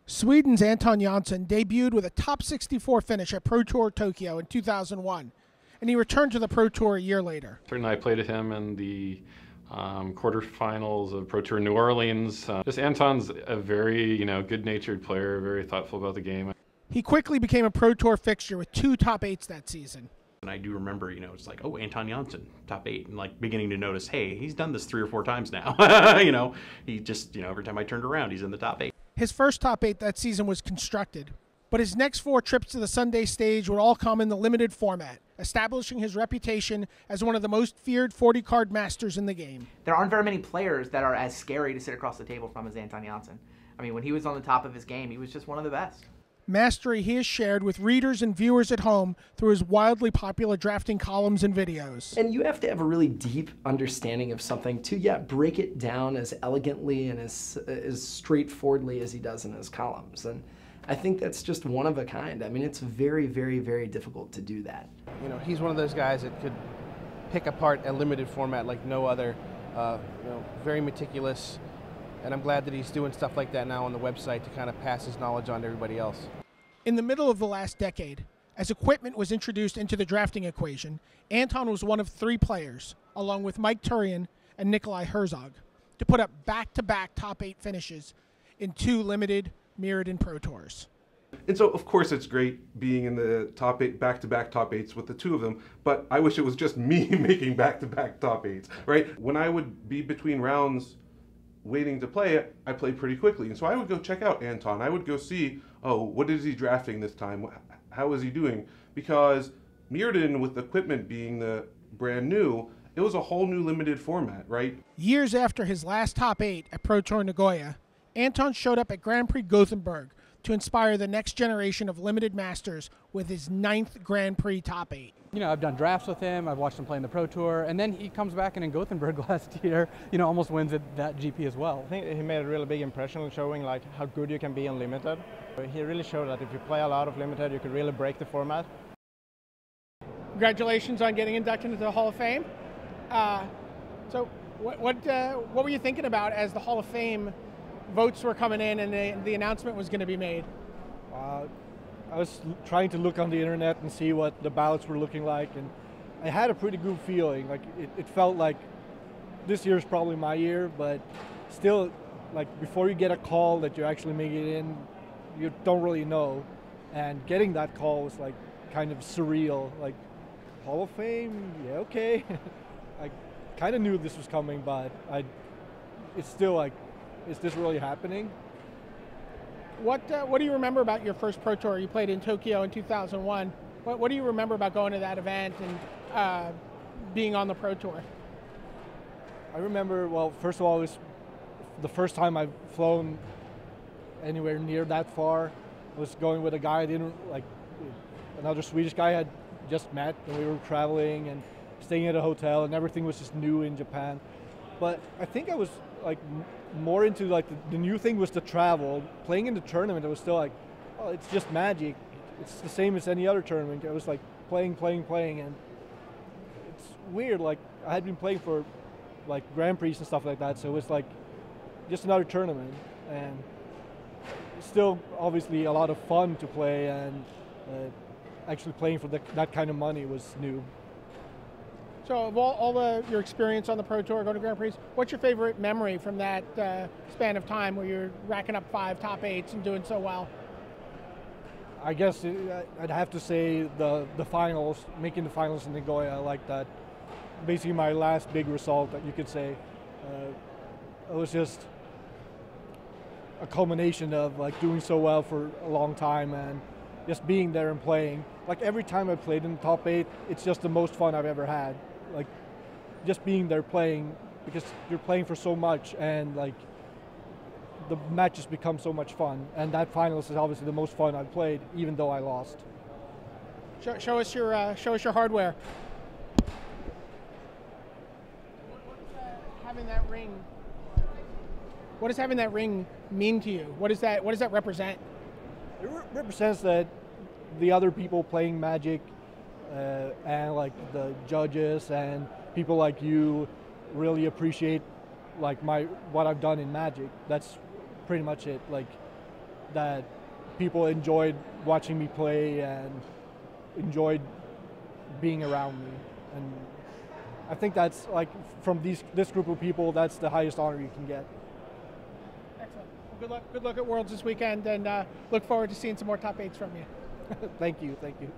Sweden's Anton Jonsson debuted with a top 64 finish at Pro Tour Tokyo in 2001, and he returned to the Pro Tour a year later. Certainly I played him in the quarterfinals of Pro Tour New Orleans. Just Anton's a very, good-natured player, very thoughtful about the game. He quickly became a Pro Tour fixture with 2 top 8s that season. And I do remember, it's like, oh, Anton Jonsson, top 8, and like beginning to notice, hey, he's done this 3 or 4 times now. He just, every time I turned around, he's in the top 8. His first top 8 that season was constructed, but his next 4 trips to the Sunday stage would all come in the limited format, establishing his reputation as one of the most feared 40-card masters in the game. There aren't very many players that are as scary to sit across the table from as Anton Jonsson. I mean, when he was on the top of his game, he was just one of the best. Mastery he has shared with readers and viewers at home through his wildly popular drafting columns and videos. And you have to have a really deep understanding of something to, break it down as elegantly and as straightforwardly as he does in his columns. And I think that's just one of a kind. I mean, it's very, very, very difficult to do that. He's one of those guys that could pick apart a limited format like no other. Very meticulous. And I'm glad that he's doing stuff like that now on the website to kind of pass his knowledge on to everybody else. In the middle of the last decade, as equipment was introduced into the drafting equation, Anton was one of 3 players, along with Mike Turian and Nikolai Herzog, to put up back-to-back top 8 finishes in 2 limited Mirrodin Pro Tours. And so, of course, it's great being in the top 8, back-to-back top 8s with the 2 of them, but I wish it was just me making back-to-back top 8s, right? When I would be between rounds waiting to play it, I played pretty quickly. And so I would go check out Anton. I would go see, oh, what is he drafting this time? How is he doing? Because Mirrodin, with equipment being the brand new, it was a whole new limited format, right? Years after his last top 8 at Pro Tour Nagoya, Anton showed up at Grand Prix Gothenburg to inspire the next generation of limited masters with his 9th Grand Prix top 8. I've done drafts with him, I've watched him play in the Pro Tour, and then he comes back and in Gothenburg last year, almost wins that GP as well. I think he made a really big impression showing how good you can be on limited. He really showed that if you play a lot of limited, you could really break the format. Congratulations on getting inducted into the Hall of Fame. So what were you thinking about as the Hall of Fame votes were coming in and the announcement was going to be made? I was trying to look on the internet and see what the ballots were looking like, and I had a pretty good feeling. It felt like this year's probably my year, but still, before you get a call that you're actually making it in, you don't really know. And getting that call was kind of surreal. Hall of Fame, yeah, okay. I kind of knew this was coming, but it's still is this really happening? What do you remember about your first Pro Tour? You played in Tokyo in 2001. What do you remember about going to that event and being on the Pro Tour? I remember, well, first of all, it was the first time I've flown anywhere near that far. I was going with a guy I didn't another Swedish guy I had just met, and we were traveling and staying at a hotel, and everything was just new in Japan. But I think I was more into the new thing was the travel. Playing in the tournament, it was still oh, it's just magic. It's the same as any other tournament. I was playing, and it's weird. I had been playing for Grand Prix and stuff like that, so it was just another tournament, and still obviously a lot of fun to play, and actually playing for that kind of money was new. So of all your experience on the Pro Tour, going to Grand Prix, what's your favorite memory from that span of time where you're racking up 5 top 8s and doing so well? I guess I'd have to say the finals, making the finals in Nagoya. I like that. Basically my last big result, that you could say. It was just a culmination of doing so well for a long time and just being there and playing. Every time I played in the top 8, it's just the most fun I've ever had. Just being there playing, because you're playing for so much, and the matches become so much fun. And that finals is obviously the most fun I've played, even though I lost. Show us your hardware. What does having that ring mean to you? What does that represent? It represents that the other people playing Magic and the judges and people like you really appreciate what I've done in Magic. That's pretty much it. that people enjoyed watching me play and enjoyed being around me. And I think that's like from this group of people, that's the highest honor you can get. Excellent. Well, good luck. Good luck at Worlds this weekend, and look forward to seeing some more top 8s from you. Thank you. Thank you.